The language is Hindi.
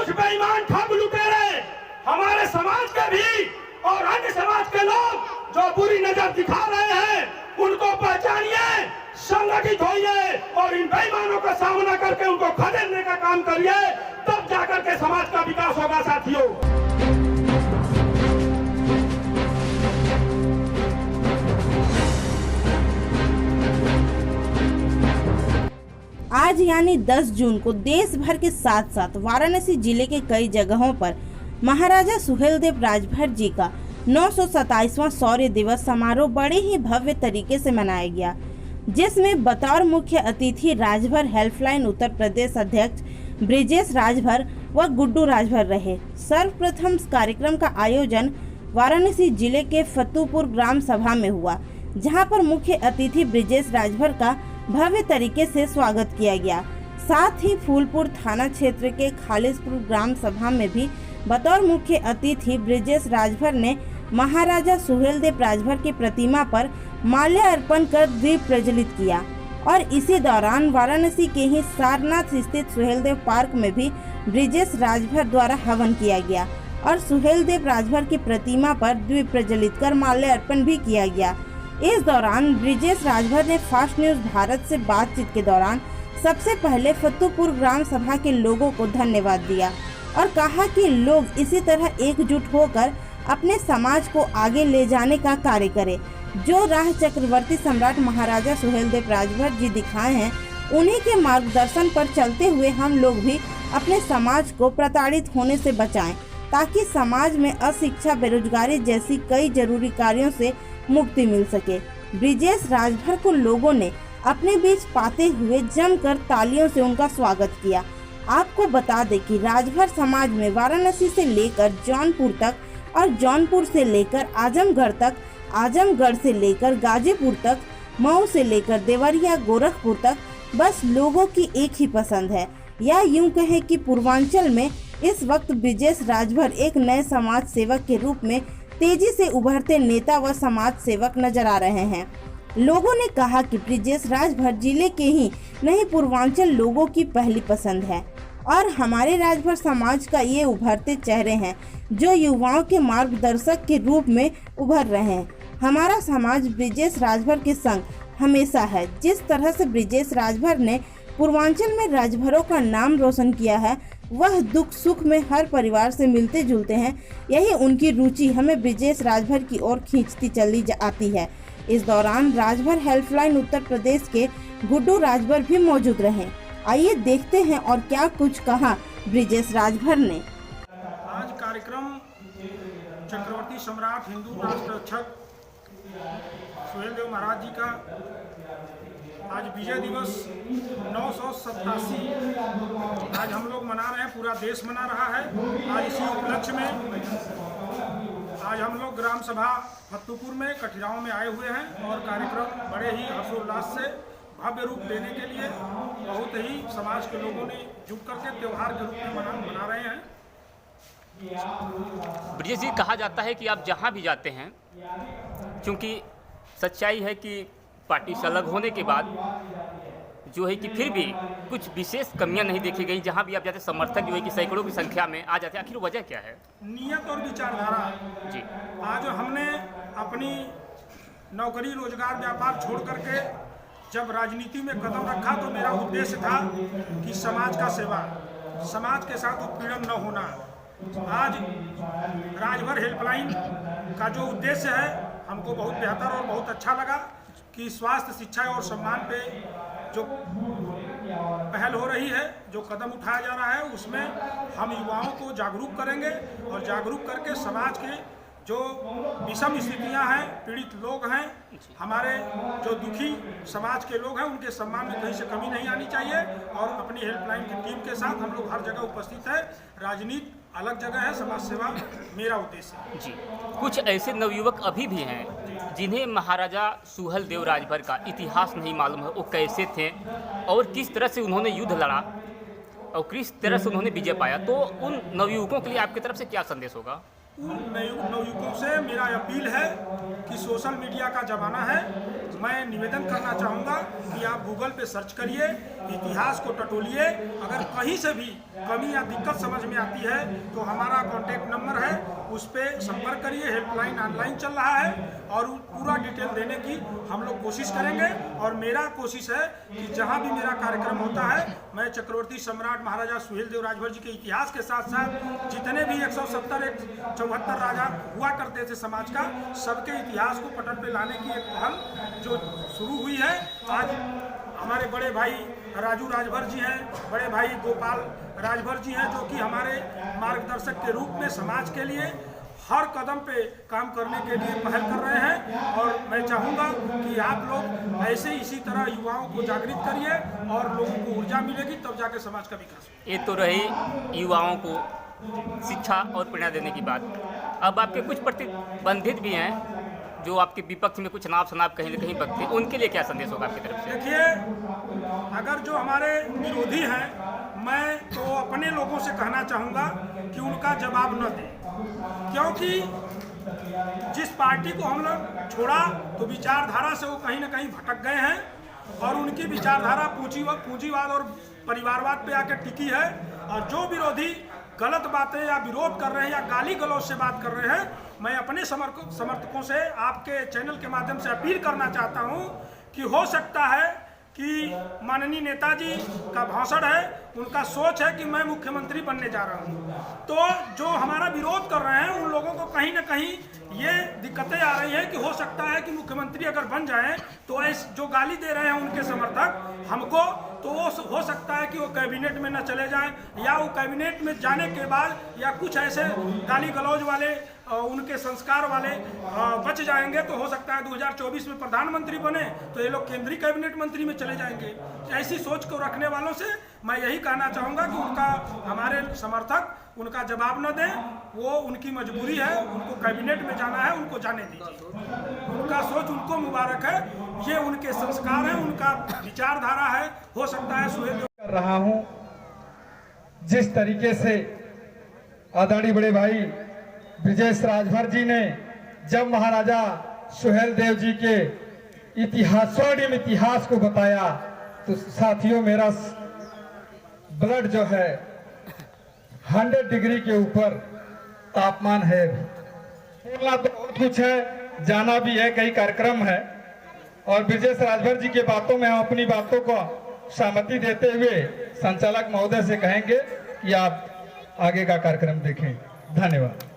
कुछ बेईमान ठग लुटेरे हमारे समाज के भी और अन्य समाज के लोग जो बुरी नजर दिखा रहे हैं उनको पहचानिए, संगठित होइए और इन बेईमानों का सामना करके उनको खदेड़ने का काम करिए, तब जाकर के समाज का विकास होगा साथियों। आज यानी 10 जून को देश भर के साथ साथ वाराणसी जिले के कई जगहों पर महाराजा सुहेलदेव राजभर जी का 927वां शौर्य दिवस समारोह बड़े ही भव्य तरीके से मनाया गया, जिसमें बतौर मुख्य अतिथि राजभर हेल्पलाइन उत्तर प्रदेश अध्यक्ष ब्रिजेश राजभर व गुड्डू राजभर रहे। सर्वप्रथम कार्यक्रम का आयोजन वाराणसी जिले के फतुपुर ग्राम सभा में हुआ, जहां पर मुख्य अतिथि ब्रिजेश राजभर का भव्य तरीके से स्वागत किया गया। साथ ही फूलपुर थाना क्षेत्र के खालिसपुर ग्राम सभा में भी बतौर मुख्य अतिथि ब्रिजेश राजभर ने महाराजा सुहेलदेव राजभर की प्रतिमा पर माल्यार्पण कर दीप प्रज्वलित किया और इसी दौरान वाराणसी के ही सारनाथ स्थित सुहेलदेव पार्क में भी ब्रिजेश राजभर द्वारा हवन किया गया और सुहेलदेव राजभर की प्रतिमा पर दीप प्रज्वलित कर माल्यार्पण भी किया गया। इस दौरान ब्रिजेश राजभर ने फास्ट न्यूज भारत से बातचीत के दौरान सबसे पहले फतुपुर ग्राम सभा के लोगों को धन्यवाद दिया और कहा कि लोग इसी तरह एकजुट होकर अपने समाज को आगे ले जाने का कार्य करें। जो राह चक्रवर्ती सम्राट महाराजा सुहेलदेव राजभर जी दिखाए हैं, उन्हीं के मार्गदर्शन पर चलते हुए हम लोग भी अपने समाज को प्रताड़ित होने से बचाएं, ताकि समाज में अशिक्षा, बेरोजगारी जैसी कई जरूरी कार्यों से मुक्ति मिल सके। ब्रिजेश राजभर को लोगों ने अपने बीच पाते हुए जमकर तालियों से उनका स्वागत किया। आपको बता दें कि राजभर समाज में वाराणसी से लेकर जौनपुर तक और जौनपुर से लेकर आजमगढ़ तक, आजमगढ़ से लेकर गाजीपुर तक, मऊ से लेकर देवरिया, गोरखपुर तक बस लोगों की एक ही पसंद है, या यूं कहें कि पूर्वांचल में इस वक्त ब्रिजेश राजभर एक नए समाज सेवक के रूप में तेजी से उभरते नेता व समाज सेवक नजर आ रहे हैं। लोगों ने कहा कि ब्रिजेश राजभर जिले के ही नहीं पूर्वांचल लोगों की पहली पसंद है और हमारे राजभर समाज का ये उभरते चेहरे हैं जो युवाओं के मार्गदर्शक के रूप में उभर रहे हैं। हमारा समाज ब्रिजेश राजभर के संग हमेशा है। जिस तरह से ब्रिजेश राजभर ने पूर्वांचल में राजभरों का नाम रोशन किया है, वह दुख सुख में हर परिवार से मिलते जुलते हैं। यही उनकी रुचि हमें ब्रिजेश राजभर की ओर खींचती चली आती है। इस दौरान राजभर हेल्पलाइन उत्तर प्रदेश के गुड्डू राजभर भी मौजूद रहे। आइए देखते हैं और क्या कुछ कहा ब्रिजेश राजभर ने। आज कार्यक्रम चक्रवर्ती सम्राट हिंदू राष्ट्र रक्षक सुहेलदेव महाराज जी का आज विजय दिवस 987 आज हम लोग मना रहे हैं, पूरा देश मना रहा है। आज इसी उपलक्ष्य में आज हम लोग ग्राम सभा फतुपुर में कठिराव में आए हुए हैं और कार्यक्रम बड़े ही हर्षोल्लास से भव्य रूप देने के लिए बहुत ही समाज के लोगों ने जुट करके त्योहार के रूप में मना रहे हैं। ब्रिजेश जी, कहा जाता है कि आप जहां भी जाते हैं, क्योंकि सच्चाई है कि पार्टी से अलग होने के बाद जो है कि फिर भी कुछ विशेष कमियां नहीं देखी गई। जहां भी आप जाते समर्थक जो है कि सैकड़ों की संख्या में आ जाते हैं। आखिर वजह क्या है? नियत और विचारधारा जी। आज हमने अपनी नौकरी, रोजगार, व्यापार छोड़ करके जब राजनीति में कदम रखा तो मेरा उद्देश्य था कि समाज का सेवा, समाज के साथ उत्पीड़न न होना। आज राजभर हेल्पलाइन का जो उद्देश्य है हमको बहुत बेहतर और बहुत अच्छा लगा कि स्वास्थ्य, शिक्षा और सम्मान पे जो पहल हो रही है, जो कदम उठाया जा रहा है, उसमें हम युवाओं को जागरूक करेंगे और जागरूक करके समाज के जो विषम स्थितियां हैं, पीड़ित लोग हैं, हमारे जो दुखी समाज के लोग हैं, उनके सम्मान में कहीं से कमी नहीं आनी चाहिए। और अपनी हेल्पलाइन की टीम के साथ हम लोग हर जगह उपस्थित है। राजनीति अलग जगह है, समाज सेवा मेरा उद्देश्य है जी। कुछ ऐसे नवयुवक अभी भी हैं जिन्हें महाराजा सुहेलदेव राजभर का इतिहास नहीं मालूम है, वो कैसे थे और किस तरह से उन्होंने युद्ध लड़ा और किस तरह से उन्होंने विजय पाया। तो उन नवयुवकों के लिए आपकी तरफ से क्या संदेश होगा? उन नवयुवकों से मेरा अपील है कि सोशल मीडिया का ज़माना है। मैं निवेदन करना चाहूँगा कि आप गूगल पे सर्च करिए, इतिहास को टटोलिए। अगर कहीं से भी कमी या दिक्कत समझ में आती है तो हमारा कॉन्टैक्ट नंबर है, उस पर संपर्क करिए। हेल्पलाइन ऑनलाइन चल रहा है और पूरा डिटेल देने की हम लोग कोशिश करेंगे। और मेरा कोशिश है कि जहाँ भी मेरा कार्यक्रम होता है, मैं चक्रवर्ती सम्राट महाराजा सुहेलदेव राजभर जी के इतिहास के साथ साथ जितने भी 174 राजा हुआ करते थे समाज का, सबके इतिहास को पटल पे लाने की एक पहल जो शुरू हुई है। आज हमारे बड़े भाई राजू राजभर जी हैं, बड़े भाई गोपाल राजभर जी हैं, जो कि हमारे मार्गदर्शक के रूप में समाज के लिए हर कदम पे काम करने के लिए पहल कर रहे हैं। और मैं चाहूँगा कि आप लोग ऐसे इसी तरह युवाओं को जागृत करिए और लोगों को ऊर्जा मिलेगी, तब जाके समाज का विकास होगा। ये तो रही युवाओं को शिक्षा और प्रेरणा देने की बात। अब आपके कुछ प्रतिबंधित भी हैं जो आपके विपक्ष में कुछ नाप शनाप कहीं न कहीं बकते हैं, उनके लिए क्या संदेश होगा आपकी तरफ से? देखिए, अगर जो हमारे विरोधी हैं, मैं तो अपने लोगों से कहना चाहूँगा कि उनका जवाब न दें, क्योंकि जिस पार्टी को हम लोग छोड़ा तो विचारधारा से वो कहीं ना कहीं भटक गए हैं और उनकी विचारधारा पूंजीवाद और परिवारवाद पे आकर टिकी है। और जो विरोधी गलत बातें या विरोध कर रहे हैं या गाली गलौज से बात कर रहे हैं, मैं अपने समर्थकों से आपके चैनल के माध्यम से अपील करना चाहता हूं कि हो सकता है कि माननीय नेताजी का भाषण है, उनका सोच है कि मैं मुख्यमंत्री बनने जा रहा हूं, तो जो हमारा विरोध कर रहे हैं उन लोगों को कहीं ना कहीं ये दिक्कतें आ रही हैं कि हो सकता है कि मुख्यमंत्री अगर बन जाएं तो ऐसे जो गाली दे रहे हैं उनके समर्थक हमको, तो वो हो सकता है कि वो कैबिनेट में न चले जाएं, या वो कैबिनेट में जाने के बाद या कुछ ऐसे गाली गलौज वाले उनके संस्कार वाले बच जाएंगे, तो हो सकता है 2024 में प्रधानमंत्री बने तो ये लोग केंद्रीय कैबिनेट मंत्री में चले जाएंगे। ऐसी सोच को रखने वालों से मैं यही कहना चाहूँगा कि उनका हमारे समर्थक उनका जवाब न दें, वो उनकी मजबूरी है, उनको कैबिनेट में जाना है, उनको जाने दीजिए। उनका सोच उनको मुबारक है, ये उनके संस्कार है, उनका विचारधारा है। हो सकता है सुहेल कर रहा हूँ जिस तरीके से आदरणीय बड़े भाई ब्रजेश राजभर जी ने जब महाराजा सुहेलदेव जी के स्वर्णिम इतिहास को बताया, तो साथियों मेरा ब्लड जो है 100 डिग्री के ऊपर तापमान है। बोलना तो बहुत कुछ है, जाना भी है, कई कार्यक्रम है, और ब्रजेश राजभर जी के बातों में हम अपनी बातों को सहमति देते हुए संचालक महोदय से कहेंगे कि आप आगे का कार्यक्रम देखें। धन्यवाद।